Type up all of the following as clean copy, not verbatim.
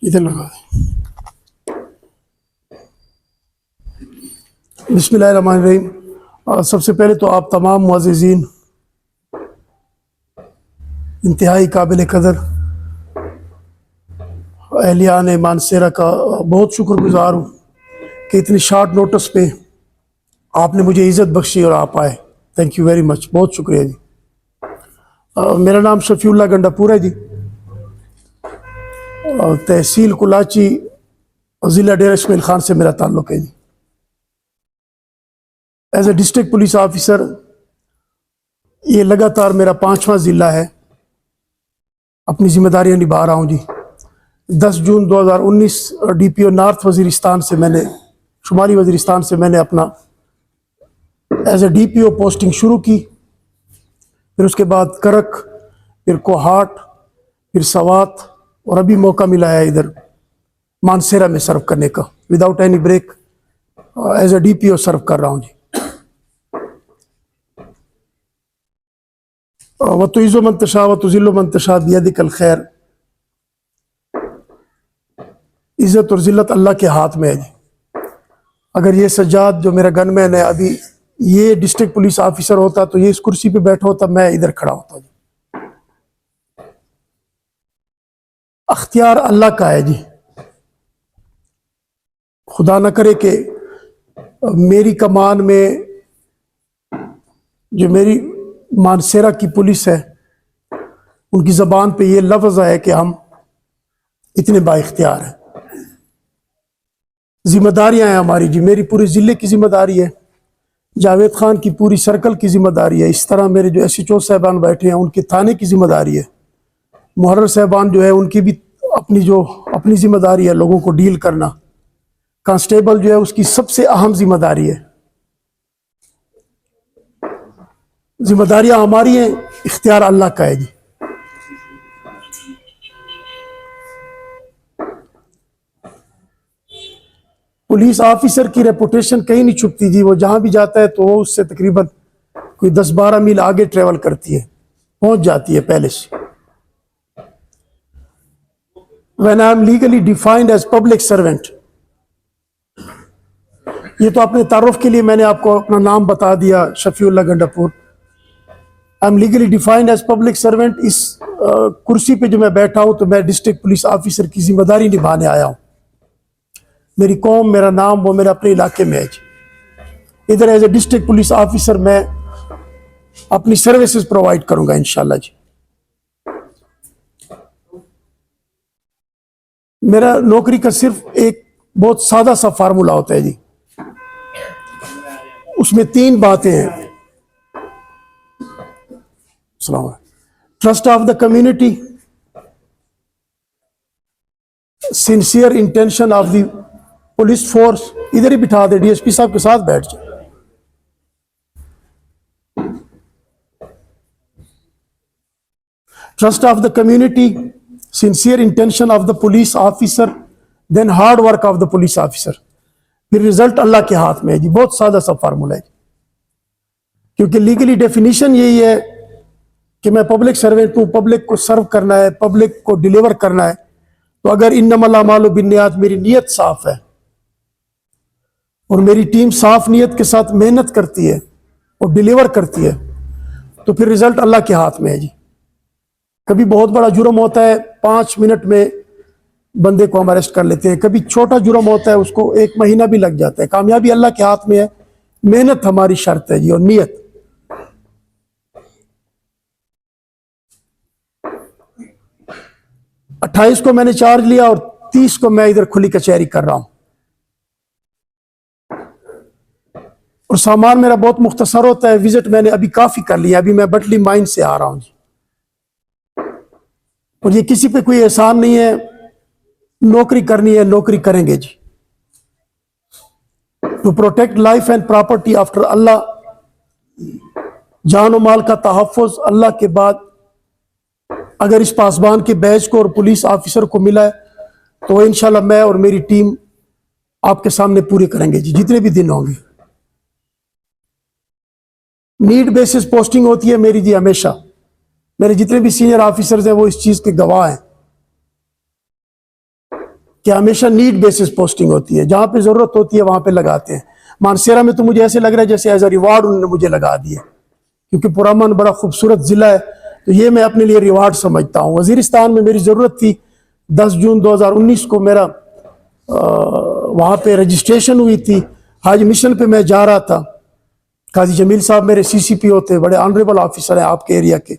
ادھر لگا دیں۔ بسم اللہ الرحمن الرحیم۔ سب سے پہلے تو آپ تمام معززین، انتہائی قابل قدر اہلیان مانسہرہ کا بہت شکر گزار ہوں کہ اتنی شارٹ نوٹس پہ آپ نے مجھے عزت بخشی اور آپ آئے۔ تھینک یو ویری مچ، بہت شکریہ جی۔ میرا نام شفیع اللہ گنڈا پور ہے جی، تحصیل کلاچی، ضلع ڈیرہ اسماعیل خان سے میرا تعلق ہے جی۔ As a district police officer یہ لگاتار میرا 5واں ضلع ہے، اپنی ذمہ داریاں نبھا رہا ہوں جی۔ 10 جون 2019 ڈی پی او نارتھ وزیرستان سے شمالی وزیرستان سے میں نے اپنا as a D P O posting شروع کی، پھر اس کے بعد کرک، پھر کوہاٹ، پھر سوات، اور ابھی موقع ملا ہے ادھر مانسہرہ میں سرو کرنے کا، without any break as a D P O serve کر رہا ہوں جی۔ وَتُعِزُّ مَن تَشَاءُ وَتُذِلُّ مَن تَشَاءُ بِيَدِكَ الْخَيْرُ، عزت اور ذلت اللہ کے ہاتھ میں ہے جی۔ اگر یہ سجاد جو میرا گن مین ہے ابھی یہ ڈسٹرکٹ پولیس آفیسر ہوتا تو یہ اس کرسی پہ بیٹھا ہوتا، میں ادھر کھڑا ہوتا جی۔ اختیار اللہ کا ہے جی، خدا نہ کرے کہ میری کمان میں جو میری مانسہرہ کی پولیس ہے ان کی زبان پہ یہ لفظ ہے کہ ہم اتنے با اختیار ہیں۔ ذمہ داریاں ہیں ہماری جی، میری پورے ضلع کی ذمہ داری ہے، جاوید خان کی پوری سرکل کی ذمہ داری ہے، اس طرح میرے جو ایس ایچ او صاحبان بیٹھے ہیں ان کے تھانے کی ذمہ داری ہے، محرر صاحبان جو ہے ان کی بھی اپنی ذمہ داری ہے لوگوں کو ڈیل کرنا، کانسٹیبل جو ہے اس کی سب سے اہم ذمہ داری ہے۔ ذمہ داریاں ہماری ہیں، اختیار اللہ کا ہے جی۔ پولیس آفیسر کی ریپوٹیشن کہیں نہیں چھپتی جی، وہ جہاں بھی جاتا ہے تو وہ اس سے تقریباً کوئی 10-12 میل آگے ٹریول کرتی ہے، پہنچ جاتی ہے پہلے سے۔ When I am legally defined as public servant، یہ تو اپنے تعارف کے لیے میں نے آپ کو اپنا نام بتا دیا، شفیع اللہ گنڈا پور۔ I am legally defined as public servant، اس کرسی پہ جو میں بیٹھا ہوں تو میں ڈسٹرکٹ پولیس آفیسر کی ذمہ داری نبھانے آیا ہوں۔ میری قوم، میرا نام، وہ میرے اپنے علاقے میں ہے جی۔ ادھر as a district police officer میں اپنی سروسز پرووائڈ کروں گا انشاءاللہ جی۔ میرا نوکری کا صرف ایک بہت سادہ سا فارمولہ ہوتا ہے جی، اس میں 3 باتیں ہیں۔ السلام علیکم۔ Trust of the community, sincere intention of the police force, ادھر ہی بٹھا دے، ڈی ایس پی صاحب کے ساتھ بیٹھ جائے۔ Trust of the community, sincere intention of the police officer, then hard work of the police officer, پھر ریزلٹ اللہ کے ہاتھ میں ہے جی۔ بہت سادہ سا فارمولہ ہے جی، کیونکہ لیگلی ڈیفینیشن یہی ہے کہ میں پبلک سروینٹ ہوں، پبلک کو سرو کرنا ہے، پبلک کو ڈیلیور کرنا ہے۔ تو اگر انما الاعمال بالنیات، میری نیت صاف ہے اور میری ٹیم صاف نیت کے ساتھ محنت کرتی ہے اور ڈیلیور کرتی ہے تو پھر رزلٹ اللہ کے ہاتھ میں ہے جی۔ کبھی بہت بڑا جرم ہوتا ہے 5 منٹ میں بندے کو ہم اریسٹ کر لیتے ہیں، کبھی چھوٹا جرم ہوتا ہے اس کو 1 مہینہ بھی لگ جاتا ہے۔ کامیابی اللہ کے ہاتھ میں ہے، محنت ہماری شرط ہے جی، اور نیت۔ « 28 کو میں نے چارج لیا اور 30 کو میں ادھر کھلی کچہری کر رہا ہوں، اور سامان میرا بہت مختصر ہوتا ہے۔ وزٹ میں نے ابھی کافی کر لیا، ابھی میں بٹلی مائن سے آ رہا ہوں جی، اور یہ کسی پہ کوئی احسان نہیں ہے، نوکری کرنی ہے، نوکری کریں گے جی۔ To protect life and property after اللہ، جان و مال کا تحفظ اللہ کے بعد اگر اس پاسبان کے بیچ کو اور پولیس آفیسر کو ملا ہے تو انشاءاللہ میں اور میری ٹیم آپ کے سامنے پورے کریں گے جی، جتنے بھی دن ہوں گے۔ نیڈ بیسس پوسٹنگ ہوتی ہے میری جی ہمیشہ، میرے جتنے بھی سینئر آفیسرز ہیں وہ اس چیز کے گواہ ہیں۔ کہ ہمیشہ نیڈ بیسس پوسٹنگ ہوتی ہے, جہاں پہ ضرورت ہوتی ہے وہاں پہ لگاتے ہیں. مانسیرا میں تو مجھے ایسے لگ رہا ہے جیسے ایز اے ریوارڈ انہوں نے مجھے لگا دیا, کیونکہ پرامن بڑا خوبصورت ضلع ہے, تو یہ میں اپنے لیے ریوارڈ سمجھتا ہوں. وزیرستان میں میری ضرورت تھی, 10 جون 2019 کو میرا وہاں پہ رجسٹریشن ہوئی تھی, حاج مشن پہ میں جا رہا تھا. قاضی جمیل صاحب میرے سی سی پی ہوتے, بڑے آنریبل آفیسر ہیں آپ کے ایریا کے,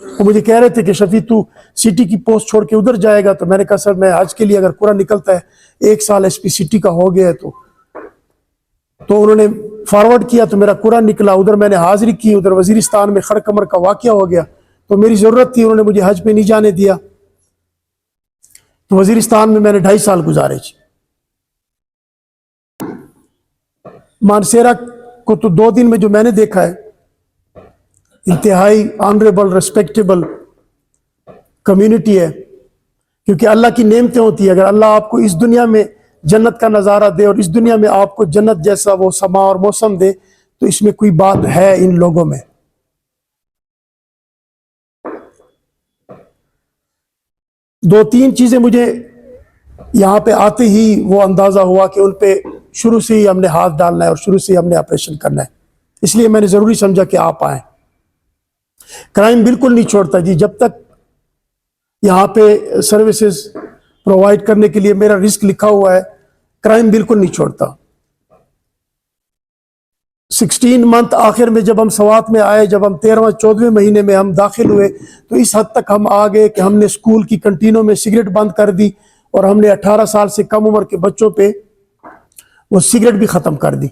وہ مجھے کہہ رہے تھے کہ شفیع تو سٹی کی پوسٹ چھوڑ کے ادھر جائے گا, تو میں نے کہا سر میں حج کے لیے اگر قرآن نکلتا ہے 1 سال ایس پی سٹی کا ہو گیا ہے تو انہوں نے فارورڈ کیا, تو میرا قرآن نکلا, ادھر میں نے حاضری کی, ادھر وزیرستان میں خڑ کمر کا واقعہ ہو گیا, تو میری ضرورت تھی, انہوں نے مجھے حج پہ نہیں جانے دیا, تو وزیرستان میں نے 2.5 سال گزارے. مانسیرا کو تو 2 دن میں جو میں نے دیکھا ہے, انتہائی آنریبل ریسپیکٹیبل کمیونٹی ہے, کیونکہ اللہ کی نعمتیں ہوتی ہیں. اگر اللہ آپ کو اس دنیا میں جنت کا نظارہ دے اور اس دنیا میں آپ کو جنت جیسا وہ سما اور موسم دے, تو اس میں کوئی بات ہے ان لوگوں میں. دو تین چیزیں مجھے یہاں پہ آتے ہی وہ اندازہ ہوا کہ ان پہ شروع سے ہی ہم نے ہاتھ ڈالنا ہے اور شروع سے ہی ہم نے آپریشن کرنا ہے, اس لیے میں نے ضروری سمجھا کہ آپ آئیں. کرائم بالکل نہیں چھوڑتا جی, جب تک یہاں پہ سروسز پرووائڈ کرنے کے لیے میرا رسک لکھا ہوا ہے, کرائم بالکل نہیں چھوڑتا. 16 منتھ آخر میں جب ہم سوات میں آئے, جب ہم 13واں 14ویں مہینے میں ہم داخل ہوئے, تو اس حد تک ہم آ گئے کہ ہم نے اسکول کی کنٹینوں میں سگریٹ بند کر دی, اور ہم نے 18 سال سے کم عمر کے بچوں پہ وہ سگریٹ بھی ختم کر دی.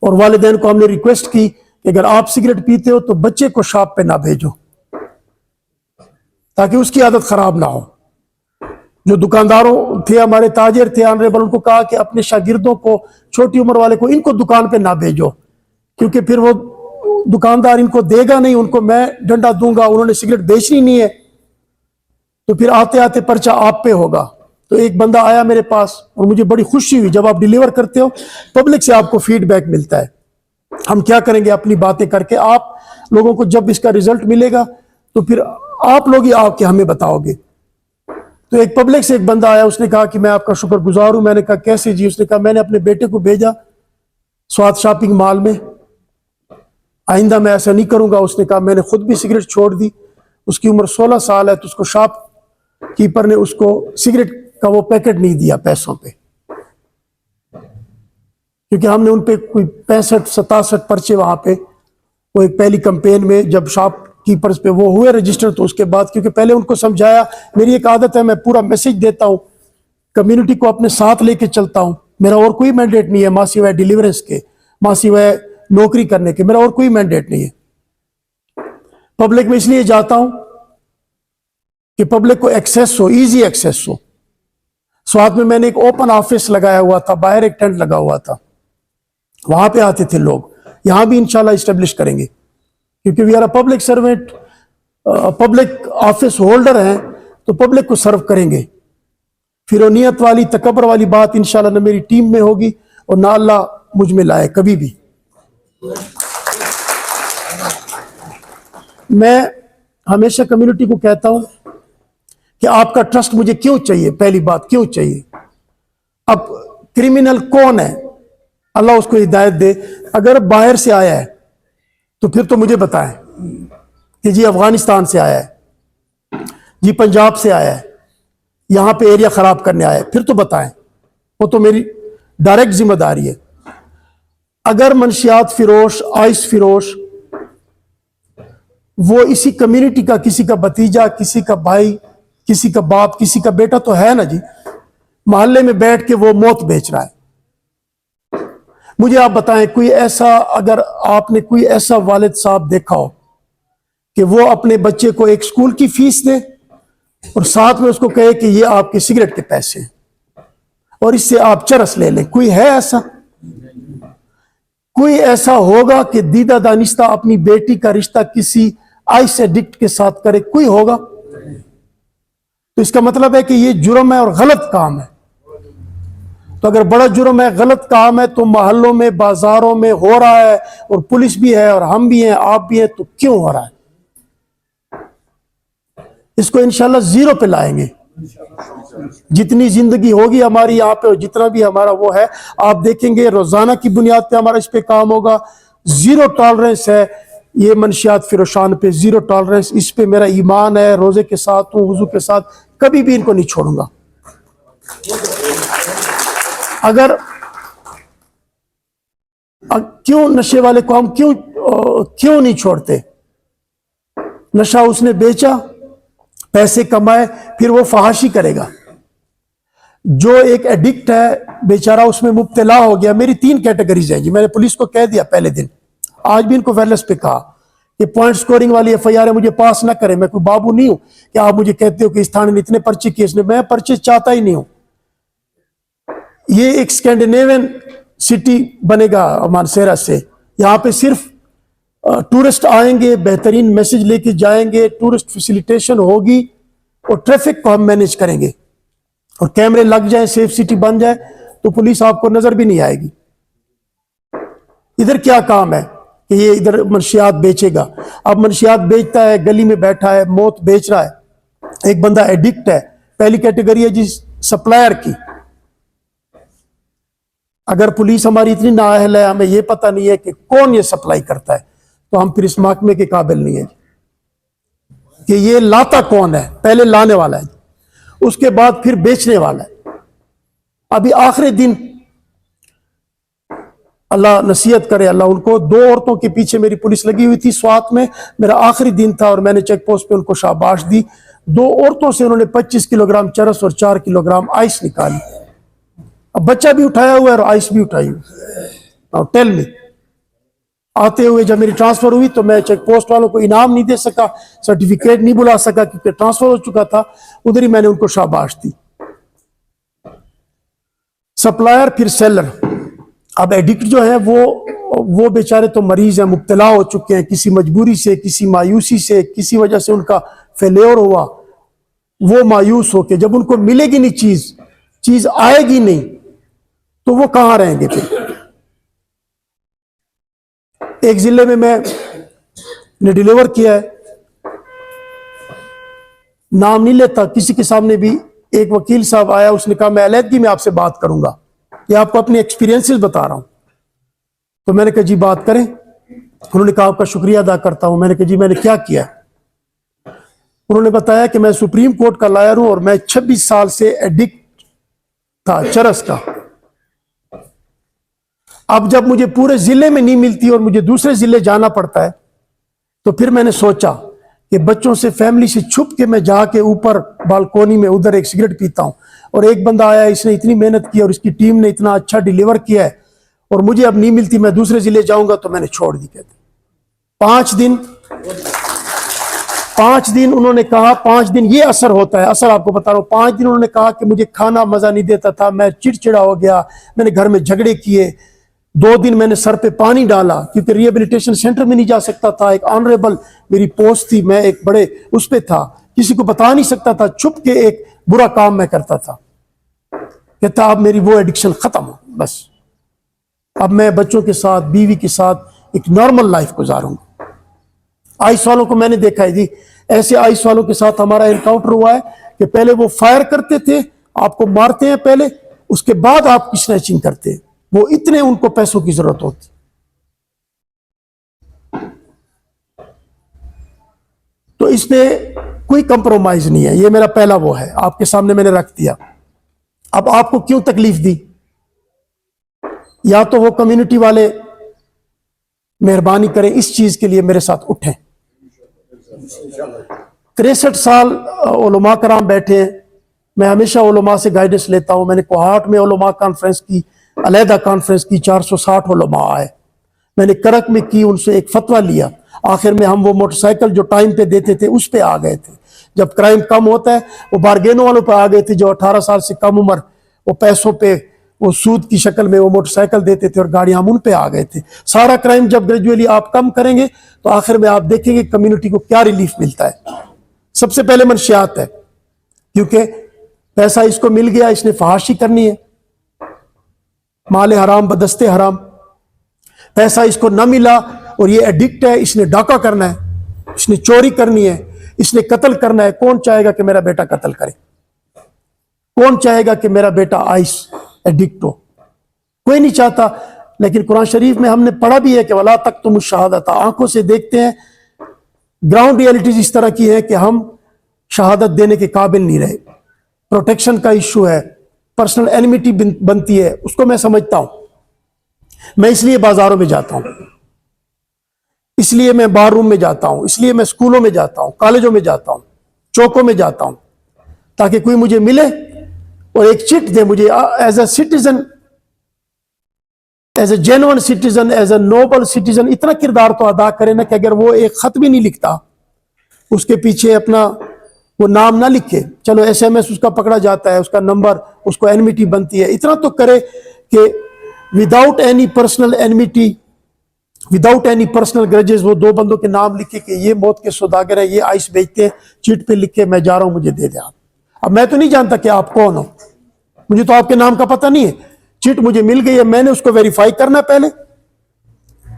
اور والدین کو ہم نے ریکویسٹ کی کہ اگر آپ سگریٹ پیتے ہو تو بچے کو شاپ پہ نہ بھیجو, تاکہ اس کی عادت خراب نہ ہو. جو دکانداروں تھے, ہمارے تاجر تھے آنریبل, ان کو کہا کہ اپنے شاگردوں کو, چھوٹی عمر والے کو, ان کو دکان پہ نہ بھیجو, کیونکہ پھر وہ دکاندار ان کو دے گا نہیں, ان کو میں ڈنڈا دوں گا, انہوں نے سگریٹ بیچنی نہیں ہے, تو پھر آتے آتے پرچہ آپ پہ ہوگا. تو ایک بندہ آیا میرے پاس اور مجھے بڑی خوشی ہوئی, جب آپ ڈیلیور کرتے ہو پبلک سے آپ کو فیڈ بیک ملتا ہے. ہم کیا کریں گے اپنی باتیں کر کے, آپ لوگوں کو جب اس کا رزلٹ ملے گا تو پھر آپ لوگ ہی آ کے ہمیں بتاؤ گے. تو ایک پبلک سے ایک بندہ آیا, اس نے کہا کہ میں آپ کا شکر گزار ہوں. میں نے کہا کیسے جی؟ اس نے کہا میں نے اپنے بیٹے کو بھیجا سوات شاپنگ مال میں, آئندہ میں ایسا نہیں کروں گا. اس نے کہا میں نے خود بھی سگریٹ چھوڑ دی, اس کی عمر 16 سال ہے, تو اس کو شاپ کیپر نے اس کو سگریٹ کا وہ پیکٹ نہیں دیا پیسوں پہ, کیونکہ ہم نے ان پہ کوئی 65-67 پرچے وہاں پہ, وہ ایک پہلی کمپین میں جب شاپ کیپرز پہ وہ ہوئے رجسٹر, تو اس کے بعد کیونکہ پہلے ان کو سمجھایا, میری ایک عادت ہے میں پورا میسج دیتا ہوں, کمیونٹی کو اپنے ساتھ لے کے چلتا ہوں, میرا اور کوئی مینڈیٹ نہیں ہے ماں سوائے ڈیلیورنس کے, ماں سوائے نوکری کرنے کے, میرا اور کوئی مینڈیٹ نہیں ہے. پبلک میں اس لیے جاتا ہوں کہ پبلک کو ایکسیس ہو, ایزی ایکسیس ہو. سوات میں نے ایک اوپن آفس لگایا ہوا تھا, باہر ایک ٹینٹ لگا ہوا تھا, وہاں پہ آتے تھے لوگ. یہاں بھی انشاءاللہ اسٹیبلش کریں گے, کیونکہ we are a public servant, public office holder ہیں, تو پبلک کو سرو کریں گے. فرونیت والی, تکبر والی بات انشاءاللہ نہ میری ٹیم میں ہوگی اور نہ اللہ مجھ میں لائے کبھی بھی. میں ہمیشہ کمیونٹی کو کہتا ہوں کہ آپ کا ٹرسٹ مجھے کیوں چاہیے. پہلی بات کیوں چاہیے. اب کرمینل کون ہے, اللہ اس کو ہدایت دے. اگر باہر سے آیا ہے تو پھر تو مجھے بتائیں کہ جی افغانستان سے آیا ہے, جی پنجاب سے آیا ہے, یہاں پہ ایریا خراب کرنے آیا ہے, پھر تو بتائیں, وہ تو میری ڈائریکٹ ذمہ داری ہے. اگر منشیات فروش, آئس فروش, وہ اسی کمیونٹی کا کسی کا بھتیجا, کسی کا بھائی, کسی کا باپ, کسی کا بیٹا تو ہے نا جی, محلے میں بیٹھ کے وہ موت بیچ رہا ہے. مجھے آپ بتائیں کوئی ایسا, اگر آپ نے کوئی ایسا والد صاحب دیکھا ہو کہ وہ اپنے بچے کو ایک سکول کی فیس دے اور ساتھ میں اس کو کہے کہ یہ آپ کے سگریٹ کے پیسے ہیں اور اس سے آپ چرس لے لیں, کوئی ہے ایسا؟ کوئی ایسا ہوگا کہ دیدہ دانستہ اپنی بیٹی کا رشتہ کسی آئس ایڈکٹ کے ساتھ کرے؟ کوئی ہوگا؟ تو اس کا مطلب ہے کہ یہ جرم ہے اور غلط کام ہے. تو اگر بڑا جرم ہے, غلط کام ہے, تو محلوں میں, بازاروں میں ہو رہا ہے, اور پولیس بھی ہے اور ہم بھی ہیں, آپ بھی ہیں, تو کیوں ہو رہا ہے؟ اس کو انشاءاللہ 0 پہ لائیں گے. جتنی زندگی ہوگی ہماری یہاں پہ اور جتنا بھی ہمارا وہ ہے، آپ دیکھیں گے روزانہ کی بنیاد پہ ہمارا اس پہ کام ہوگا. زیرو ٹالرنس ہے یہ منشیات فروشان پہ، زیرو ٹالرنس. اس پہ میرا ایمان ہے، روزے کے ساتھ ہوں، وضو کے ساتھ، کبھی بھی ان کو نہیں چھوڑوں گا. اگر کیوں نشے والے کو ہم کیوں نہیں چھوڑتے؟ نشہ اس نے بیچا، پیسے کمائے، پھر وہ فحاشی کرے گا. جو ایک ایڈکٹ ہے بیچارہ اس میں مبتلا ہو گیا. میری 3 کیٹیگریز ہیں جی، میں نے پولیس کو کہہ دیا پہلے دن، آج بھی ان کو ویئرلیس پہ کہا کہ پوائنٹ سکورنگ والی ایف آئی آر مجھے پاس نہ کرے. میں کوئی بابو نہیں ہوں کہ آپ مجھے کہتے ہو کہ اس تھانے نے اتنے پرچے کیے. اس نے، میں پرچے چاہتا ہی نہیں ہوں. یہ ایک اسکینڈینیوین سٹی بنے گا مانسیرا سے. یہاں پہ صرف ٹورسٹ آئیں گے، بہترین میسج لے کے جائیں گے، ٹورسٹ فیسیلیٹیشن ہوگی اور ٹریفک کو ہم مینیج کریں گے. اور کیمرے لگ جائیں، سیف سٹی بن جائے تو پولیس آپ کو نظر بھی نہیں آئے گی. ادھر کیا کام ہے کہ یہ ادھر منشیات بیچے گا. اب منشیات بیچتا ہے، گلی میں بیٹھا ہے، موت بیچ رہا ہے. ایک بندہ ایڈکٹ ہے. پہلی کیٹیگری ہے جی سپلائر کی. اگر پولیس ہماری اتنی نااہل ہے، ہمیں یہ پتہ نہیں ہے کہ کون یہ سپلائی کرتا ہے، تو ہم پھر اس محکمے کے قابل نہیں ہیں کہ یہ لاتا کون ہے. پہلے لانے والا ہے، اس کے بعد پھر بیچنے والا ہے. ابھی آخری دن، اللہ نصیحت کرے اللہ ان کو، 2 عورتوں کے پیچھے میری پولیس لگی ہوئی تھی سوات میں. میرا آخری دن تھا اور میں نے چیک پوسٹ پہ ان کو شاباش دی. 2 عورتوں سے انہوں نے 25 کلو گرام چرس اور 4 کلو گرام آئس نکالی. اب بچہ بھی اٹھایا ہوا ہے اور آئس بھی اٹھائی ہوئی. Tell me. آتے ہوئے جب میری ٹرانسفر ہوئی تو میں چیک پوسٹ والوں کو انعام نہیں دے سکا، سرٹیفکیٹ نہیں بلا سکا کیونکہ ٹرانسفر ہو چکا تھا. ادھر ہی میں نے ان کو شاباش دی. سپلائر پھر سیلر. اب ایڈکٹ جو ہے وہ بیچارے تو مریض ہیں، مبتلا ہو چکے ہیں کسی مجبوری سے، کسی مایوسی سے، کسی وجہ سے ان کا فیلیور ہوا. وہ مایوس ہو کے جب ان کو ملے گی نہیں چیز آئے گی نہیں تو وہ کہاں رہیں گے پھر. ایک ضلع میں نے ڈیلیور کیا ہے، نام نہیں لیتا کسی کے سامنے بھی. ایک وکیل صاحب آیا، اس نے کہا میں علیحدگی میں آپ سے بات کروں گا، یہ آپ کو اپنے ایکسپیرینسز بتا رہا ہوں. تو میں نے کہا جی بات کریں. انہوں نے کہا آپ کا شکریہ ادا کرتا ہوں. میں نے کہا جی میں نے کیا کیا؟ انہوں نے بتایا کہ میں سپریم کورٹ کا لائر ہوں اور میں 26 سال سے ایڈکٹ تھا چرس کا. اب جب مجھے پورے ضلع میں نہیں ملتی اور مجھے دوسرے ضلع جانا پڑتا ہے تو پھر میں نے سوچا کہ بچوں سے، فیملی سے چھپ کے میں جا کے اوپر بالکونی میں ادھر ایک سگریٹ پیتا ہوں. اور ایک بندہ آیا، اس نے اتنی محنت کی اور اس کی ٹیم نے اتنا اچھا ڈیلیور کیا ہے اور مجھے اب نہیں ملتی، میں دوسرے ضلع جاؤں گا، تو میں نے چھوڑ دی. کہتے 5 دن انہوں نے کہا، 5 دن یہ اثر ہوتا ہے، اثر آپ کو بتا رہا ہوں. 5 دن انہوں نے کہا کہ مجھے کھانا مزہ نہیں دیتا تھا، میں چڑچڑا ہو گیا، میں نے گھر میں جھگڑے کیے. 2 دن میں نے سر پہ پانی ڈالا کیونکہ ریہیبلیٹیشن سینٹر میں نہیں جا سکتا تھا. ایک آنریبل میری پوسٹ تھی، میں ایک بڑے اس پہ تھا، کسی کو بتا نہیں سکتا تھا، چھپ کے ایک برا کام میں کرتا تھا. کہتا اب میری وہ ایڈکشن ختم ہو، بس اب میں بچوں کے ساتھ، بیوی کے ساتھ ایک نارمل لائف گزاروں گا. آئس والوں کو میں نے دیکھا ہے جی، ایسے آئس والوں کے ساتھ ہمارا انکاؤنٹر ہوا ہے کہ پہلے وہ فائر کرتے تھے، آپ کو مارتے ہیں پہلے، اس کے بعد آپ کی سنیچنگ کرتے ہیں. وہ اتنے ان کو پیسوں کی ضرورت ہوتی. تو اس پہ کوئی کمپرومائز نہیں ہے. یہ میرا پہلا وہ ہے، آپ کے سامنے میں نے رکھ دیا. اب آپ کو کیوں تکلیف دی؟ یا تو وہ کمیونٹی والے مہربانی کریں، اس چیز کے لیے میرے ساتھ اٹھیں. 63 سال علماء کرام بیٹھے ہیں. میں ہمیشہ علماء سے گائیڈنس لیتا ہوں. میں نے کوہاٹ میں علماء کانفرنس کی، علیحدہ کانفرنس کی، 460 علماء آئے. میں نے کرک میں کی، ان سے ایک فتویٰ لیا. آخر میں ہم وہ موٹر سائیکل جو ٹائم پہ دیتے تھے اس پہ آ گئے تھے. جب کرائم کم ہوتا ہے وہ بارگینوں والوں پہ آ گئے تھے، جو 18 سال سے کم عمر، وہ پیسوں پہ، وہ سود کی شکل میں وہ موٹر سائیکل دیتے تھے اور گاڑیاں، ہم ان پہ آ گئے تھے. سارا کرائم جب گریجولی آپ کم کریں گے تو آخر میں آپ دیکھیں گے کمیونٹی کو کیا ریلیف ملتا ہے. سب سے پہلے منشیات ہے، کیونکہ پیسہ اس کو مل گیا، اس نے فحاشی کرنی ہے، مال حرام بدستے حرام. پیسہ اس کو نہ ملا اور یہ ایڈکٹ ہے، اس نے ڈاکہ کرنا ہے، اس نے چوری کرنی ہے، اس نے قتل کرنا ہے. کون چاہے گا کہ میرا بیٹا قتل کرے؟ کون چاہے گا کہ میرا بیٹا آئس ایڈکٹ ہو؟ کوئی نہیں چاہتا. لیکن قرآن شریف میں ہم نے پڑھا بھی ہے کہ وَلَا تَكْتُمُوا الشَّهَادَةَ، آنکھوں سے دیکھتے ہیں. گراؤنڈ ریئلٹیز اس طرح کی ہے کہ ہم شہادت دینے کے قابل نہیں رہے. پروٹیکشن کا ایشو ہے، پرسنل اینیمیٹی بنتی ہے، اس کو میں سمجھتا ہوں. میں اس لیے بازاروں میں جاتا ہوں، اس لیے میں بار روم میں جاتا ہوں، اس لیے میں اسکولوں میں جاتا ہوں، کالجوں میں جاتا ہوں، چوکوں میں جاتا ہوں، تاکہ کوئی مجھے ملے اور ایک چٹ دے مجھے as a citizen, as a genuine citizen, as a noble citizen. اتنا کردار تو ادا کرے نا کہ اگر وہ ایک خط بھی نہیں لکھتا، اس کے پیچھے اپنا وہ نام نہ لکھے، چلو ایس ایم ایس اس کا پکڑا جاتا ہے، اس کا نمبر، اس کو اینمیٹی بنتی ہے. اتنا تو کرے کہ without any personal enmity, without any personal grudges, وہ دو بندوں کے نام لکھے کہ یہ موت کے سوداگر ہے، یہ آئس بیچتے ہیں، چٹ پہ لکھے میں جا رہا ہوں، مجھے دے دیں آپ. اب میں تو نہیں جانتا کہ آپ کون ہو، مجھے تو آپ کے نام کا پتہ نہیں ہے. چٹ مجھے مل گئی ہے، میں نے اس کو ویریفائی کرنا. پہلے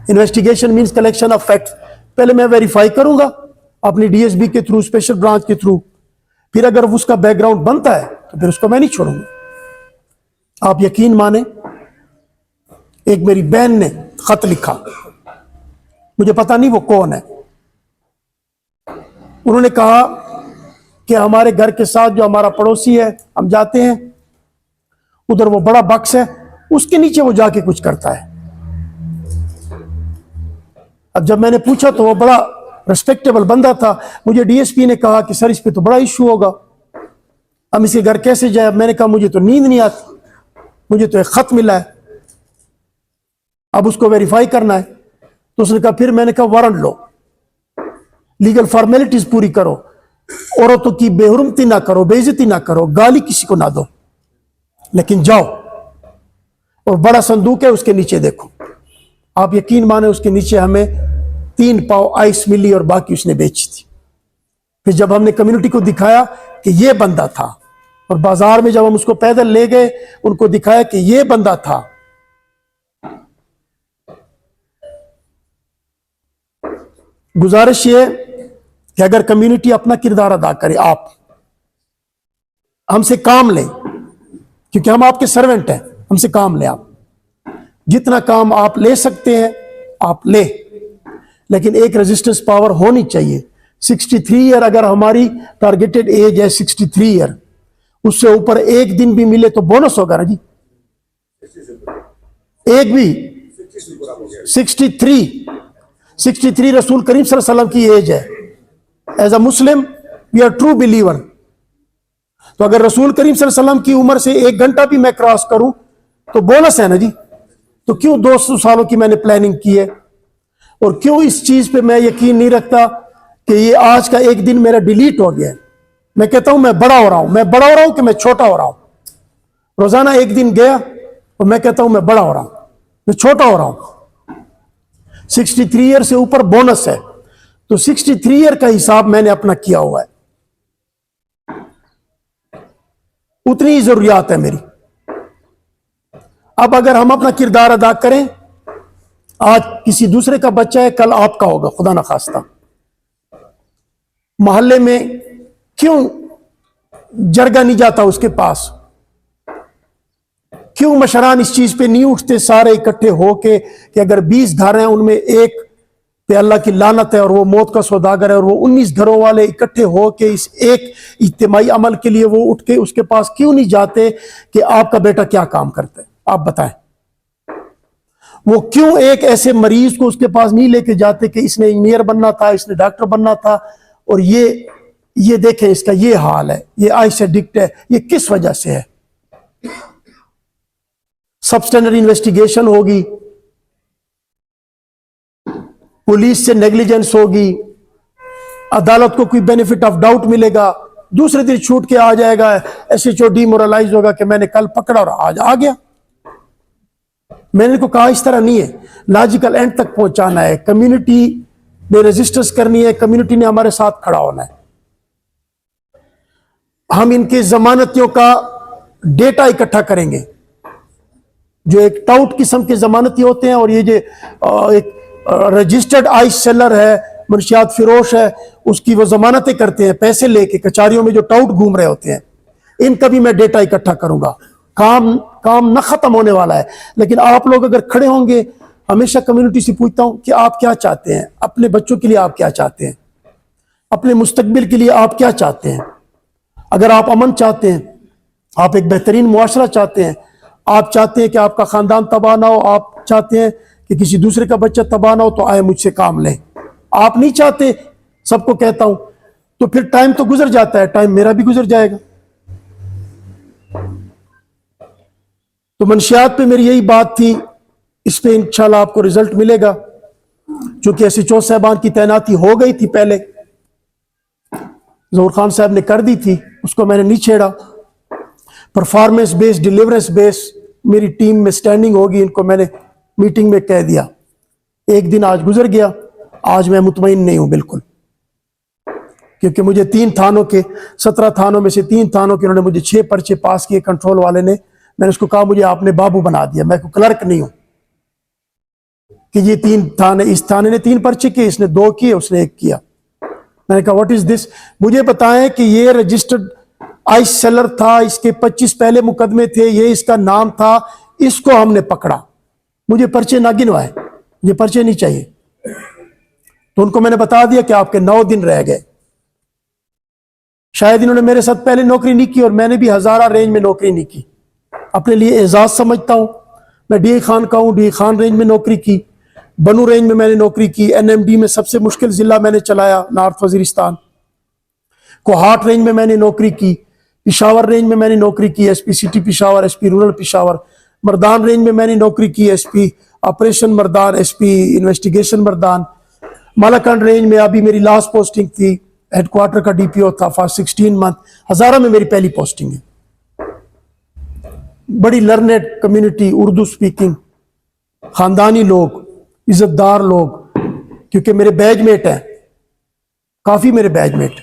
investigation means collection of facts, پہلے میں ویریفائی کروں گا اپنی ڈی ایس بی کے تھرو، اسپیشل برانچ کے تھرو. پھر اگر اس کا بیک گراؤنڈ بنتا ہے تو پھر اس کو میں نہیں چھوڑوں گا. آپ یقین مانیں، ایک میری بہن نے خط لکھا، مجھے پتہ نہیں وہ کون ہے. انہوں نے کہا کہ ہمارے گھر کے ساتھ جو ہمارا پڑوسی ہے، ہم جاتے ہیں ادھر، وہ بڑا بکس ہے، اس کے نیچے وہ جا کے کچھ کرتا ہے. اب جب میں نے پوچھا تو وہ بڑا ریسپیکٹیبل بندہ تھا. مجھے ڈی ایس پی نے کہا کہ سر اس پہ تو بڑا ایشو ہوگا، ہم اس کے گھر کیسے جائیں؟ میں نے کہا مجھے تو نیند نہیں آتی، مجھے تو ایک خط ملا ہے، اب اس کو ویریفائی کرنا ہے. تو اس نے کہا، پھر میں نے کہا وارنٹ لو، لیگل فارمیلٹیز پوری کرو، عورتوں کی بے حرمتی نہ کرو، بے عزتی نہ کرو، گالی کسی کو نہ دو، لیکن جاؤ اور بڑا صندوق ہے اس کے نیچے دیکھو. آپ یقین مانیں اس کے نیچے ہمیں 3 پاؤ آئس ملی اور باقی اس نے بیچی تھی. پھر جب ہم نے کمیونٹی کو دکھایا کہ یہ بندہ تھا، اور بازار میں جب ہم اس کو پیدل لے گئے، ان کو دکھایا کہ یہ بندہ تھا. گزارش یہ کہ اگر کمیونٹی اپنا کردار ادا کرے، آپ ہم سے کام لیں، کیونکہ ہم آپ کے سرونٹ ہیں، ہم سے کام لیں. آپ جتنا کام آپ لے سکتے ہیں آپ لیں، لیکن ایک ریزسٹنس پاور ہونی چاہیے. 63 ایئر اگر ہماری ٹارگیٹڈ ایج ہے، 63 ایئر، اس سے اوپر ایک دن بھی ملے تو بونس ہوگا نا جی. ایک بھی 63 رسول کریم صلی اللہ علیہ وسلم کی ایج ہے. As a Muslim we are true believer. تو اگر رسول کریم صلی اللہ علیہ وسلم کی عمر سے 1 گھنٹہ بھی میں کراس کروں تو بونس ہے نا جی. تو کیوں 200 سالوں کی میں نے پلاننگ کی ہے؟ اور کیوں اس چیز پہ میں یقین نہیں رکھتا کہ یہ آج کا ایک دن میرا ڈیلیٹ ہو گیا ہے؟ میں کہتا ہوں میں بڑا ہو رہا ہوں، میں بڑا ہو رہا ہوں کہ میں چھوٹا ہو رہا ہوں. روزانہ ایک دن گیا اور میں کہتا ہوں میں بڑا ہو رہا ہوں، میں چھوٹا ہو رہا ہوں. 63 ایئر سے اوپر بونس ہے، تو 63 ایئر کا حساب میں نے اپنا کیا ہوا ہے. اتنی ہی ضروریات ہے میری. اب اگر ہم اپنا کردار ادا کریں، آج کسی دوسرے کا بچہ ہے، کل آپ کا ہوگا، خدا نخواستہ. محلے میں کیوں جرگا نہیں جاتا اس کے پاس؟ کیوں مشران اس چیز پہ نہیں اٹھتے سارے اکٹھے ہو کے کہ اگر 20 گھر ہیں ان میں ایک پہ اللہ کی لعنت ہے اور وہ موت کا سوداگر ہے، اور وہ 19 گھروں والے اکٹھے ہو کے اس ایک اجتماعی عمل کے لیے وہ اٹھ کے اس کے پاس کیوں نہیں جاتے کہ آپ کا بیٹا کیا کام کرتا ہے؟ آپ بتائیں. وہ کیوں ایک ایسے مریض کو اس کے پاس نہیں لے کے جاتے کہ اس نے انجینئر بننا تھا، اس نے ڈاکٹر بننا تھا، اور یہ دیکھیں اس کا یہ حال ہے، یہ آئس ایڈکٹ ہے، یہ کس وجہ سے ہے؟ سب سٹینڈرڈ انویسٹیگیشن ہوگی، پولیس سے نیگلیجنس ہوگی، عدالت کو کوئی بینیفٹ آف ڈاؤٹ ملے گا، دوسرے دن چھوٹ کے آ جائے گا، S H O demoralize ہوگا کہ میں نے کل پکڑا اور آج آ گیا. میں نے کو کہا اس طرح نہیں ہے، لاجیکل اینڈ تک پہنچانا ہے. کمیونٹی نے ریزسٹنس کرنی ہے، کمیونٹی نے ہمارے ساتھ کھڑا ہونا ہے. ہم ان کے ضمانتیوں کا ڈیٹا اکٹھا کریں گے، جو ایک ٹاؤٹ قسم کے ضمانتی ہوتے ہیں، اور یہ جو ایک رجسٹرڈ آئس سیلر ہے، منشیات فروش ہے، اس کی وہ ضمانتیں کرتے ہیں پیسے لے کے کچہریوں میں، جو ٹاؤٹ گھوم رہے ہوتے ہیں. ان کا بھی میں ڈیٹا اکٹھا کروں گا. کام نہ ختم ہونے والا ہے. لیکن آپ لوگ اگر کھڑے ہوں گے, ہمیشہ کمیونٹی سے پوچھتا ہوں کہ آپ کیا چاہتے ہیں, اپنے بچوں کے لیے آپ کیا چاہتے ہیں, اپنے مستقبل کے لیے آپ کیا چاہتے ہیں. اگر آپ امن چاہتے ہیں, آپ ایک بہترین معاشرہ چاہتے ہیں, آپ چاہتے ہیں کہ آپ کا خاندان تباہ نہ ہو, آپ چاہتے ہیں کہ کسی دوسرے کا بچہ تباہ نہ ہو, تو آئے مجھ سے کام لیں. آپ نہیں چاہتے, سب کو کہتا ہوں, تو پھر ٹائم تو گزر جاتا ہے, ٹائم میرا بھی گزر جائے گا. تو منشیات پہ میری یہی بات تھی, اس پہ انشاءاللہ آپ کو رزلٹ ملے گا. چونکہ ایس ایچ او صاحبان کی تعیناتی ہو گئی تھی پہلے, ظہور خان صاحب نے کر دی تھی, اس کو میں نے نہیں چھیڑا. پرفارمنس بیس, ڈیلیورنس بیس میری ٹیم میں سٹینڈنگ ہوگی, ان کو میں نے میٹنگ میں کہہ دیا. ایک دن آج گزر گیا, آج میں مطمئن نہیں ہوں بالکل, کیونکہ مجھے 3 تھانوں کے 17 تھانوں میں سے 3 تھانوں کے انہوں نے مجھے 6 پرچے پاس کیے کنٹرول والے نے. میں نے اس کو کہا مجھے آپ نے بابو بنا دیا, میں کو کلرک نہیں ہوں کہ یہ 3 تھانے, اس تھانے نے 3 پرچے کیے, اس نے 2 کیے, اس نے 1 کیا. میں نے کہا واٹ از دس, مجھے بتائیں کہ یہ رجسٹرڈ آئس سیلر تھا, اس کے 25 پہلے مقدمے تھے, یہ اس کا نام تھا, اس کو ہم نے پکڑا, مجھے پرچے نہ گنوائے, یہ پرچے نہیں چاہیے. تو ان کو میں نے بتا دیا کہ آپ کے 9 دن رہ گئے. شاید انہوں نے میرے ساتھ پہلے نوکری نہیں کی, اور میں نے بھی ہزارہ رینج میں نوکری نہیں کی. اپنے لیے اعزاز سمجھتا ہوں. میں ڈی خان کا ہوں, ڈی خان رینج میں نوکری کی, بنو رینج میں نے نوکری کی, این ایم ڈی میں سب سے مشکل ضلع میں نے چلایا نارتھ وزیرستان, کوہاٹ رینج میں نے نوکری کی, پشاور رینج میں نے نوکری کی, S P city Peshawar, S P rural Peshawar, Mardan range میں نے نوکری کی, S P operation Mardan, S P investigation Mardan. Malakand range میں ابھی میری لاسٹ پوسٹنگ تھی, ہیڈ کوارٹر کا ڈی پی او تھا فار 16 منتھ. ہزارہ میں میری پہلی پوسٹنگ ہے. بڑی لرنڈ کمیونٹی, اردو سپیکنگ, خاندانی لوگ, عزت دار لوگ, کیونکہ میرے بیچ میٹ ہیں کافی, میرے بیچ میٹ.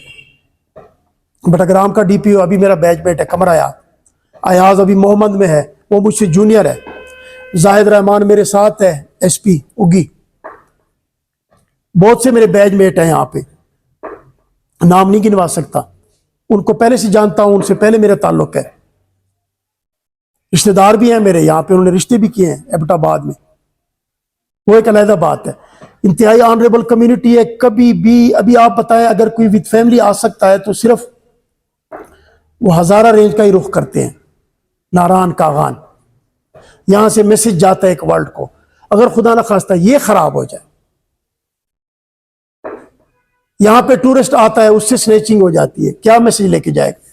بٹاگرام کا ڈی پی او ابھی میرا بیچ میٹ ہے, قمر ایاز ابھی محمد میں ہے, وہ مجھ سے جونیئر ہے. زاہد رحمان میرے ساتھ ہے, ایس پی اگی. بہت سے میرے بیچ میٹ ہیں یہاں پہ, نام نہیں گنوا سکتا, ان کو پہلے سے جانتا ہوں, ان سے پہلے میرا تعلق ہے. رشتہ دار بھی ہیں میرے یہاں پہ, انہوں نے رشتے بھی کیے ہیں ایبٹ آباد میں, وہ ایک علیحدہ بات ہے. انتہائی آنریبل کمیونٹی ہے. کبھی بھی ابھی آپ بتائیں, اگر کوئی وتھ فیملی آ سکتا ہے تو صرف وہ ہزارہ رینج کا ہی رخ کرتے ہیں, ناران کاغان. یہاں سے میسج جاتا ہے ایک ورلڈ کو, اگر خدا نہ خواستہ یہ خراب ہو جائے, یہاں پہ ٹورسٹ آتا ہے, اس سے سنیچنگ ہو جاتی ہے, کیا میسج لے کے جائے گا.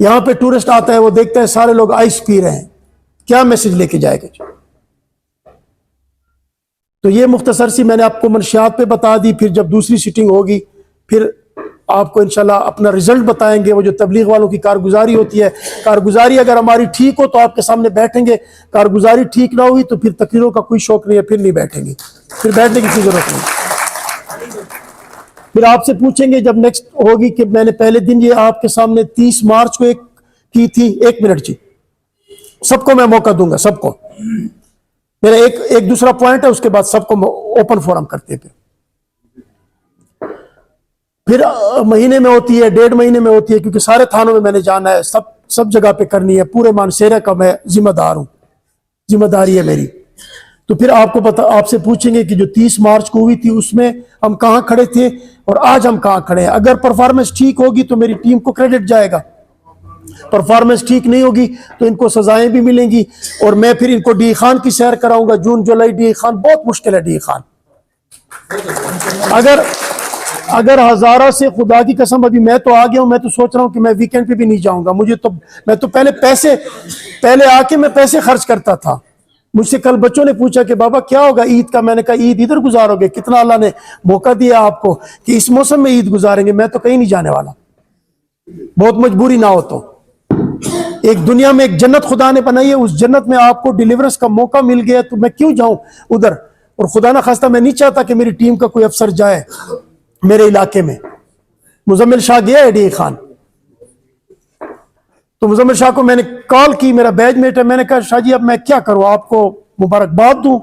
یہاں پہ ٹورسٹ آتا ہے, وہ دیکھتا ہے سارے لوگ آئس پی رہے ہیں, کیا میسج لے کے جائے گا. تو یہ مختصر سی میں نے آپ کو منشیات پہ بتا دی. پھر جب دوسری سیٹنگ ہوگی, پھر آپ کو انشاءاللہ اپنا رزلٹ بتائیں گے. وہ جو تبلیغ والوں کی کارگزاری ہوتی ہے, کارگزاری اگر ہماری ٹھیک ہو تو آپ کے سامنے بیٹھیں گے, کارگزاری ٹھیک نہ ہوئی تو پھر تقریروں کا کوئی شوق نہیں ہے, پھر نہیں بیٹھیں گے, پھر بیٹھنے کی کوئی ضرورت نہیں. پھر آپ سے پوچھیں گے جب نیکسٹ ہوگی کہ میں نے پہلے دن یہ آپ کے سامنے 30 مارچ کو ایک کی تھی. 1 منٹ جی, سب کو میں موقع دوں گا, سب کو. میرا ایک دوسرا پوائنٹ ہے, اس کے بعد سب کو اوپن فورم کرتے. پھر مہینے میں ہوتی ہے, 1.5 مہینے میں ہوتی ہے, کیونکہ سارے تھانوں میں نے جانا ہے, سب جگہ پہ کرنی ہے. پورے مانسیرا کا میں ذمہ دار ہوں, ذمہ داری ہے میری. تو پھر آپ سے پوچھیں گے کہ جو 30 مارچ کو ہوئی تھی اس میں ہم کہاں کھڑے تھے اور آج ہم کہاں کھڑے ہیں. اگر پرفارمنس ٹھیک ہوگی تو میری ٹیم کو کریڈٹ جائے گا, پرفارمنس ٹھیک نہیں ہوگی تو ان کو سزائیں بھی ملیں گی. اور میں پھر ان کو ڈی خان کی سیر کراؤں گا. جون جولائی ڈی خان بہت مشکل ہے. ڈی خان اگر ہزارہ سے, خدا کی قسم, ابھی میں تو آ گیا ہوں, میں تو سوچ رہا ہوں کہ میں ویکینڈ پہ بھی نہیں جاؤں گا. میں تو پہلے آ کے میں پیسے خرچ کرتا تھا. مجھ سے کل بچوں نے پوچھا کہ بابا کیا ہوگا عید کا, میں نے کہا عید ادھر گزارو گے, کتنا اللہ نے موقع دیا آپ کو کہ اس موسم میں عید گزاریں گے. میں تو کہیں نہیں جانے والا, بہت مجبوری نہ ہو تو. ایک دنیا میں ایک جنت خدا نے بنائی ہے, اس جنت میں آپ کو ڈیلیورنس کا موقع مل گیا تو میں کیوں جاؤں ادھر. اور خدا نہ خواستہ میں نہیں چاہتا کہ میری ٹیم کا کوئی افسر جائے میرے علاقے میں. مزمل شاہ گیا ہے ڈی خان, تو مزمل شاہ کو میں نے کال کی, میرا بیچ میٹ ہے. میں نے کہا شاہ جی اب میں کیا کروں, آپ کو مبارکباد دوں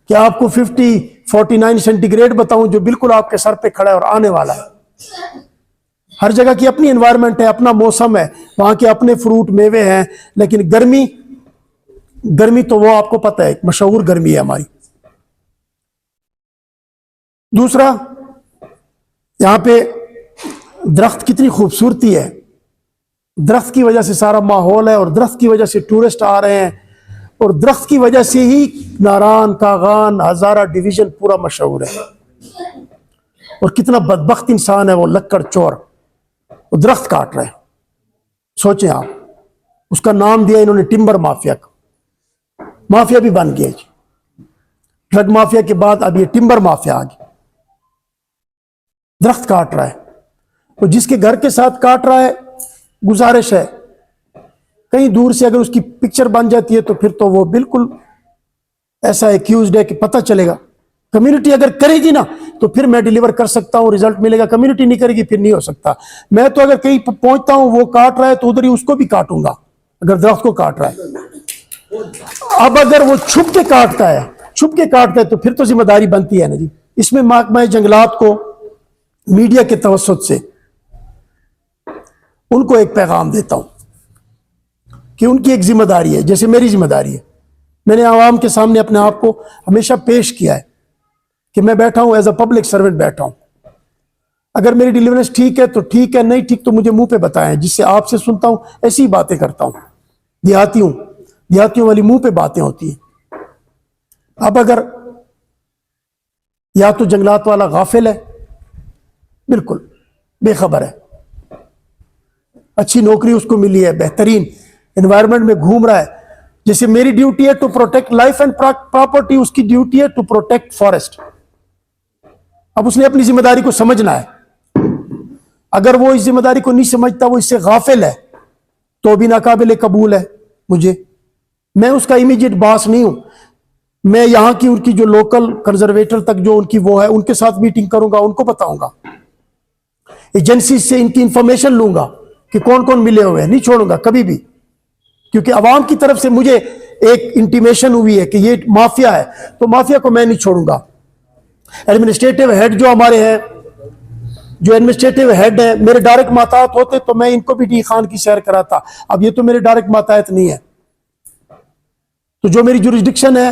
کہ آپ کو 49 سینٹی گریڈ بتاؤں جو بالکل آپ کے سر پہ کھڑا ہے اور آنے والا ہے. ہر جگہ کی اپنی انوائرمنٹ ہے، اپنا موسم ہے، وہاں کے اپنے فروٹ میوے ہیں، لیکن گرمی تو وہ آپ کو پتہ ہے مشہور گرمی ہے ہماری۔ دوسرا، یہاں پہ درخت کتنی خوبصورتی ہے، درخت کی وجہ سے سارا ماحول ہے، اور درخت کی وجہ سے ٹورسٹ آ رہے ہیں، اور درخت کی وجہ سے ہی ناران، کاغان، ہزارہ ڈویژن پورا مشہور ہے۔ اور کتنا بدبخت انسان ہے وہ لکڑ چور، وہ درخت کاٹ رہے ہیں۔ سوچیں آپ، اس کا نام دیا انہوں نے ٹمبر مافیا کا، مافیا بھی بن گیا جی، ڈرگ مافیا کے بعد اب یہ ٹمبر مافیا آ گیا، درخت کاٹ رہا ہے۔ اور جس کے گھر کے ساتھ کاٹ رہا ہے، گزارش ہے کہیں دور سے اگر اس کی پکچر بن جاتی ہے تو پھر تو وہ بالکل ایسا ایکیوزڈ ہے کہ پتہ چلے گا۔ کمیونٹی اگر کرے گی نا تو پھر میں ڈیلیور کر سکتا ہوں، رزلٹ ملے گا، کمیونٹی نہیں کرے گی پھر نہیں ہو سکتا۔ میں تو اگر کہیں پہنچتا ہوں وہ کاٹ رہا ہے تو ادھر ہی اس کو بھی کاٹوں گا اگر درخت کو کاٹ رہا ہے۔ اب اگر وہ چھپ کے کاٹتا ہے تو پھر تو ذمہ داری بنتی ہے نا جی۔ اس میں محکمہ جنگلات کو میڈیا کے توسط سے ان کو ایک پیغام دیتا ہوں کہ ان کی ایک ذمہ داری ہے، جیسے میری ذمہ داری ہے۔ میں نے عوام کے سامنے اپنے آپ کو ہمیشہ پیش کیا ہے کہ میں بیٹھا ہوں ایز اے پبلک سرونٹ بیٹھا ہوں، اگر میری ڈیلیورنس ٹھیک ہے تو ٹھیک ہے، نہیں ٹھیک تو مجھے منہ پہ بتائیں، جس سے آپ سے سنتا ہوں ایسی ہی باتیں کرتا ہوں، دیہاتیوں والی منہ پہ باتیں ہوتی ہیں۔ اب اگر یا تو جنگلات والا غافل ہے، بالکل بے خبر ہے، اچھی نوکری اس کو ملی ہے، بہترین انوائرمنٹ میں گھوم رہا ہے، جیسے میری ڈیوٹی ہے to protect life and property, اس کی ڈیوٹی ہے ٹو پروٹیکٹ فارسٹ۔ اب اس نے اپنی ذمہ داری کو سمجھنا ہے، اگر وہ اس ذمہ داری کو نہیں سمجھتا، وہ اس سے غافل ہے، تو بھی ناقابل قبول ہے مجھے۔ میں اس کا امیجیٹ باس نہیں ہوں، میں یہاں کی ان کی جو لوکل کنزرویٹر تک جو ان کی وہ ہے ان کے ساتھ میٹنگ کروں گا، ان کو بتاؤں گا، ایجنسی سے ان کی انفارمیشن لوں گا کہ کون کون ملے ہوئے ہیں، نہیں چھوڑوں گا کبھی بھی، کیونکہ عوام کی طرف سے مجھے ایک انٹیمیشن ہوئی ہے کہ یہ مافیا ہے، تو مافیا کو میں نہیں چھوڑوں گا۔ ایڈمنسٹریٹو ہیڈ جو ہمارے ہیں، جو ایڈمنسٹریٹو ہیڈ ہیں، میرے ڈائریکٹ ماتحت ہوتے تو میں ان کو بھی ڈی خان کی سیر کراتا، اب یہ تو میرے ڈائریکٹ ماتحت نہیں ہے، تو جو میری جورسڈکشن ہے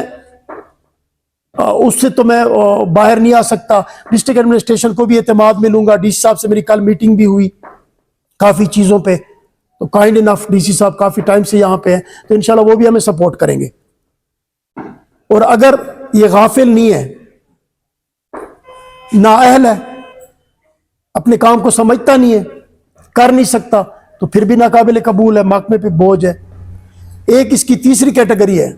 اس سے تو میں باہر نہیں آ سکتا۔ ڈسٹرکٹ ایڈمنسٹریشن کو بھی اعتماد میں لوں گا، ڈی سی صاحب سے میری کل میٹنگ بھی ہوئی کافی چیزوں پہ، تو کائنڈ انف ڈی سی صاحب کافی ٹائم سے یہاں پہ ہیں، تو انشاءاللہ وہ بھی ہمیں سپورٹ کریں گے۔ اور اگر یہ غافل نہیں ہے، نااہل ہے، اپنے کام کو سمجھتا نہیں ہے، کر نہیں سکتا، تو پھر بھی ناقابل قبول ہے، محکمے پہ بوجھ ہے۔ ایک اس کی تیسری کیٹیگری ہے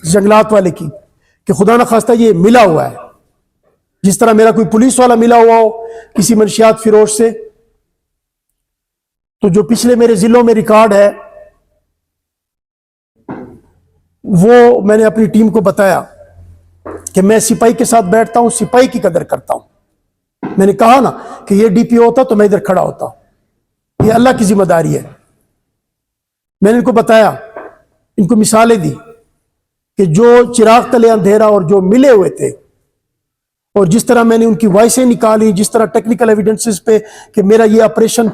جنگلات والے کی کہ خدا نخواستہ یہ ملا ہوا ہے، جس طرح میرا کوئی پولیس والا ملا ہوا ہو کسی منشیات فروش سے، تو جو پچھلے میرے ضلعوں میں ریکارڈ ہے وہ میں نے اپنی ٹیم کو بتایا کہ میں سپاہی کے ساتھ بیٹھتا ہوں، سپاہی کی قدر کرتا ہوں۔ میں نے کہا نا کہ یہ ڈی پی او ہوتا تو میں ادھر کھڑا ہوتا، یہ اللہ کی ذمہ داری ہے۔ میں نے ان کو بتایا، ان کو مثالیں دی کہ جو چراغ تلے اندھیرا اور جو ملے ہوئے تھے، اور جس طرح میں نے ان کی وائسیں نکالی، جس طرح ٹیکنیکل ایویڈنسز پہ کہ میرا یہ آپریشن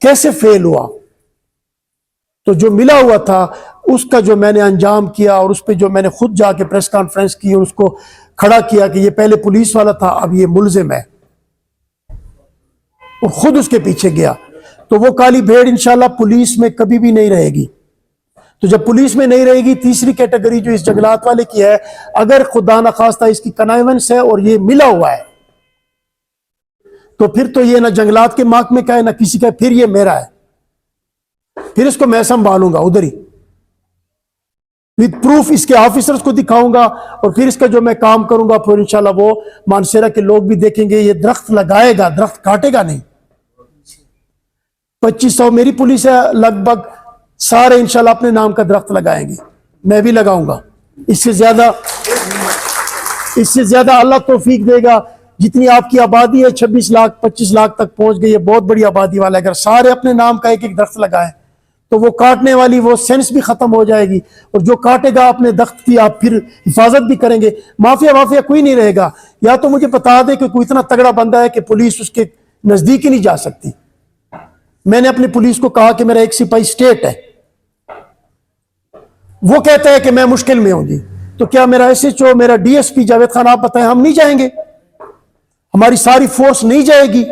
کیسے فیل ہوا، تو جو ملا ہوا تھا اس کا جو میں نے انجام کیا، اور اس پہ جو میں نے خود جا کے پریس کانفرنس کی اور اس کو کھڑا کیا کہ یہ پہلے پولیس والا تھا اب یہ ملزم ہے، اور خود اس کے پیچھے گیا، تو وہ کالی بھیڑ انشاءاللہ پولیس میں کبھی بھی نہیں رہے گی۔ تو جب پولیس میں نہیں رہے گی، تیسری کیٹیگری جو اس جنگلات والے کی ہے، اگر خدا نخواستہ اس کی کنائیونس ہے اور یہ ملا ہوا ہے، تو پھر تو یہ نہ جنگلات کے محکمے کا ہے نہ کسی کا ہے، پھر یہ میرا ہے، پھر اس کو میں سنبھالوں گا ادھر ہی وتھ پروف، اس کے آفیسرز کو دکھاؤں گا، اور پھر اس کا جو میں کام کروں گا پھر انشاءاللہ وہ مانسیرا کے لوگ بھی دیکھیں گے، یہ درخت لگائے گا، درخت کاٹے گا نہیں۔ 2500 میری پولیس ہے، لگ بھگ سارے انشاءاللہ اپنے نام کا درخت لگائیں گے، میں بھی لگاؤں گا، اس سے زیادہ اللہ توفیق دے گا۔ جتنی آپ کی آبادی ہے 26 لاکھ 25 لاکھ تک پہنچ گئی ہے، بہت بڑی آبادی والا ہے، اگر سارے اپنے نام کا ایک ایک درخت لگائیں تو وہ کاٹنے والی وہ سینس بھی ختم ہو جائے گی، اور جو کاٹے گا اپنے درخت کی آپ پھر حفاظت بھی کریں گے۔ مافیا کوئی نہیں رہے گا، یا تو مجھے بتا دے کہ کوئی اتنا تگڑا بندہ ہے کہ پولیس اس کے نزدیک ہی نہیں جا سکتی. میں نے اپنی پولیس کو کہا کہ میرا ایک سپاہی اسٹیٹ ہے, وہ کہتا ہے کہ میں مشکل میں ہوں جی, تو کیا میرا ایس ایچ او, میرا D S P Javed Khan, آپ بتائیں ہم نہیں جائیں گے؟ ہماری ساری فورس نہیں جائے گی؟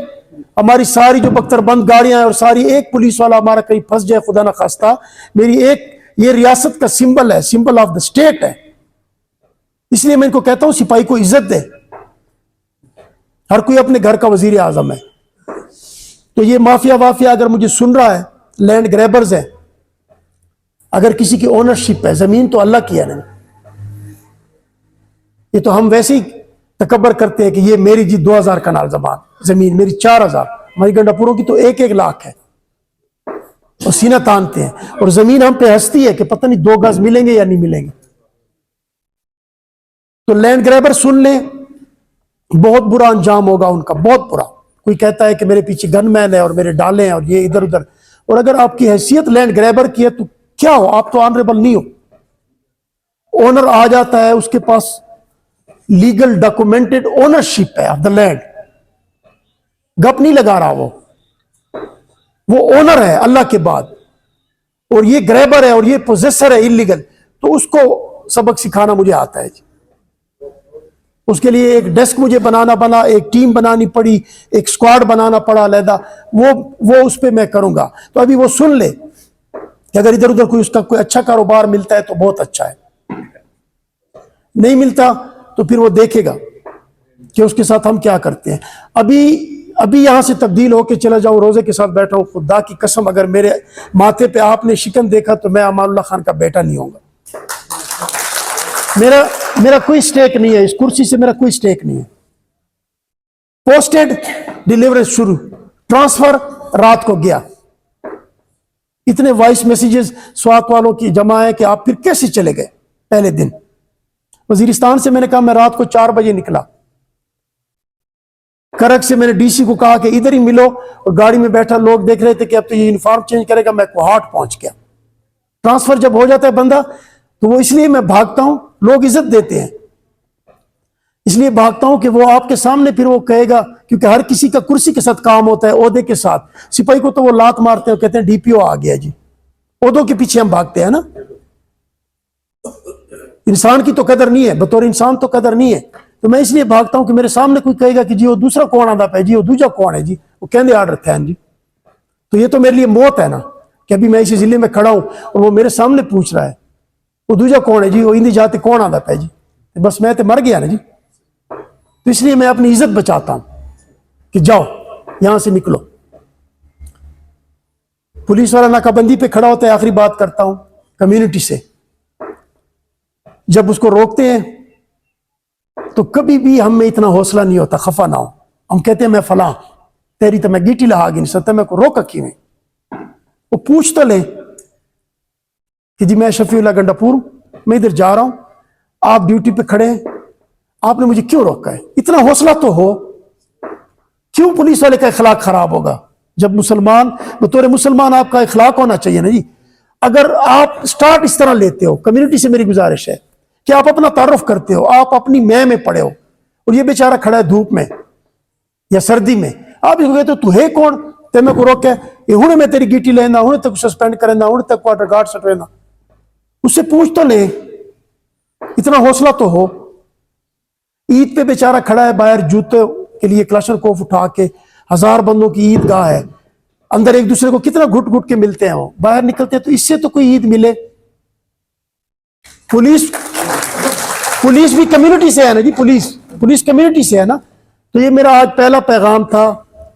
ہماری ساری جو بختر بند گاڑیاں ہیں اور ساری ایک پولیس والا ہمارا کہیں پھنس جائے خدا نہ خواستہ, میری ایک یہ ریاست کا سمبل ہے, سمبل آف دا اسٹیٹ ہے. اس لیے میں ان کو کہتا ہوں سپاہی کو عزت دے. ہر کوئی اپنے گھر کا وزیر اعظم ہے. تو یہ مافیا وافیا اگر مجھے سن رہا ہے, لینڈ گریبرز ہے, اگر کسی کی اونرشپ ہے, زمین تو اللہ کی ہے نا. یہ تو ہم ویسے ہی تکبر کرتے ہیں کہ یہ میری جی 2000 کنال زمین, میری 4000, ہماری گنڈا پوروں کی تو 1-1 لاکھ ہے, اور سینہ تانتے ہیں. اور زمین ہم پہ ہنستی ہے کہ پتہ نہیں 2 گز ملیں گے یا نہیں ملیں گے. تو لینڈ گریبر سن لیں, بہت برا انجام ہوگا ان کا, بہت برا. کوئی کہتا ہے کہ میرے پیچھے گن مین ہے اور میرے ڈالے ہیں اور یہ ادھر ادھر, اور اگر آپ کی حیثیت لینڈ گریبر کی ہے تو کیا ہو, آپ تو آنریبل نہیں ہو. اونر آ جاتا ہے, اس کے پاس لیگل ڈاکومنٹڈ اونرشپ ہے آف دا لینڈ, گپ نہیں لگا رہا, وہ اونر ہے اللہ کے بعد, اور یہ گریبر ہے اور یہ پوزیسر ہے انلیگل. تو اس کو سبق سکھانا مجھے آتا ہے جی. اس کے لیے ایک ڈیسک مجھے بنانا پڑا, ایک ٹیم بنانی پڑی, ایک اسکواڈ بنانا پڑا علیحدہ, وہ اس پہ میں کروں گا. تو ابھی وہ سن لے کہ اگر ادھر ادھر اس کا کوئی اچھا کاروبار ملتا ہے تو بہت اچھا ہے, نہیں ملتا تو پھر وہ دیکھے گا کہ اس کے ساتھ ہم کیا کرتے ہیں. ابھی یہاں سے تبدیل ہو کے چلا جاؤں, روزے کے ساتھ بیٹھا ہوں, خدا کی قسم اگر میرے ماتھے پہ آپ نے شکن دیکھا تو میں امان اللہ خان کا بیٹا نہیں ہوں گا. میرا کوئی سٹیک نہیں ہے اس کرسی سے, میرا کوئی سٹیک نہیں ہے. پوسٹڈ ڈیلیورنس شروع, ٹرانسفر رات کو گیا. اتنے وائس میسیجز سوات والوں کی جمع ہے کہ آپ پھر کیسے چلے گئے پہلے دن. وزیرستان سے میں نے کہا میں رات کو 4 بجے نکلا. کرک سے میں نے ڈی سی کو کہا کہ ادھر ہی ملو, اور گاڑی میں بیٹھا, لوگ دیکھ رہے تھے کہ اب تو یہ یونیفارم چینج کرے گا. میں کوہاٹ پہنچ گیا. ٹرانسفر جب ہو جاتا ہے بندہ تو وہ اس لیے میں بھاگتا ہوں, لوگ عزت دیتے ہیں اس لیے بھاگتا ہوں کہ وہ آپ کے سامنے پھر وہ کہے گا, کیونکہ ہر کسی کا کرسی کے ساتھ کام ہوتا ہے, عہدے کے ساتھ. سپاہی کو تو وہ لات مارتے ہیں, کہتے ہیں ڈی پی او آ گیا جی. عہدوں کے پیچھے ہم بھاگتے ہیں نا. انسان کی تو قدر نہیں ہے, بطور انسان تو قدر نہیں ہے. تو میں اس لیے بھاگتا ہوں کہ میرے سامنے کوئی کہے گا کہ جی وہ دوسرا کون آتا پہ جی, وہ دوجا کون ہے جی, وہ کہندے آرڈر تھے جی. تو یہ تو میرے لیے موت ہے نا کہ ابھی میں اسی ضلع میں کھڑا ہوں اور وہ میرے سامنے پوچھ رہا ہے وہ دوجا کون ہے جی, وہ اندی جاتے کون آتا پہ جی. بس میں تو مر گیا نا جی. تو اس لیے میں اپنی عزت بچاتا ہوں کہ جاؤ یہاں سے نکلو. پولیس والا ناکہ بندی پہ کھڑا ہوتا ہے, آخری بات کرتا ہوں کمیونٹی سے, جب اس کو روکتے ہیں تو کبھی بھی ہم میں اتنا حوصلہ نہیں ہوتا خفا نہ ہو. ہم کہتے ہیں میں فلاں تیری تو میں گیٹی لہا گی نہیں سکتا, میں کو روکا کیوں. وہ پوچھ تو لیں کہ جی میں شفیع اللہ گنڈا پور, میں ادھر جا رہا ہوں, آپ ڈیوٹی پہ کھڑے ہیں, آپ نے مجھے کیوں روکا ہے. اتنا حوصلہ تو ہو. کیوں پولیس والے کا اخلاق خراب ہوگا جب مسلمان, بطور مسلمان آپ کا اخلاق ہونا چاہیے نا جی. اگر آپ سٹارٹ اس طرح لیتے ہو, کمیونٹی سے میری گزارش ہے کہ آپ اپنا تعارف کرتے ہو, آپ اپنی میں پڑے ہو, اور یہ بیچارہ کھڑا ہے دھوپ میں یا سردی میں, آپ اس کو کہتے ہو تو ہے کون تے میں کو روکے, یہ ہوں میں تیری گیٹی لینا, ہوں تک سسپینڈ کرنا, ہوں تک کوارٹر گارڈ سٹرینا. اس سے پوچھ تو لے, اتنا حوصلہ تو ہو. عید پہ بیچارہ کھڑا ہے باہر جوتے کے لیے کلاشن کوف اٹھا کے, 1000 بندوں کی عید گاہ ہے, اندر ایک دوسرے کو کتنا گھٹ گھٹ کے ملتے ہیں, وہ باہر نکلتے ہیں تو اس سے تو کوئی عید ملے. پولیس بھی کمیونٹی سے ہے نا جی, پولیس کمیونٹی سے ہے نا. تو یہ میرا آج پہلا پیغام تھا,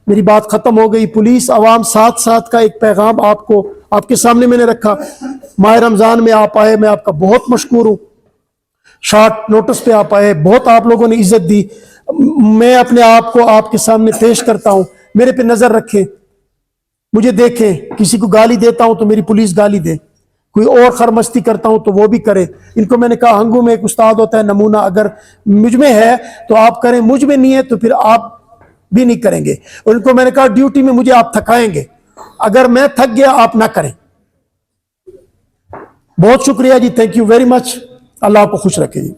میری بات ختم ہو گئی. پولیس عوام ساتھ کا ایک پیغام آپ کے سامنے میں نے رکھا. ماہ رمضان میں آپ آئے, میں آپ کا بہت مشکور ہوں. شارٹ نوٹس پہ آپ آئے, بہت آپ لوگوں نے عزت دی. میں اپنے آپ کو آپ کے سامنے پیش کرتا ہوں, میرے پہ نظر رکھیں, مجھے دیکھیں. کسی کو گالی دیتا ہوں تو میری پولیس گالی دے, کوئی اور خرمستی کرتا ہوں تو وہ بھی کرے. ان کو میں نے کہا ہنگو میں ایک استاد ہوتا ہے نمونہ, اگر مجھ میں ہے تو آپ کریں, مجھ میں نہیں ہے تو پھر آپ بھی نہیں کریں گے. اور ان کو میں نے کہا ڈیوٹی میں مجھے آپ تھکائیں گے, اگر میں تھک گیا آپ نہ کریں. بہت شکریہ جی, تھینک یو ویری مچ. اللہ آپ کو خوش رکھے جی.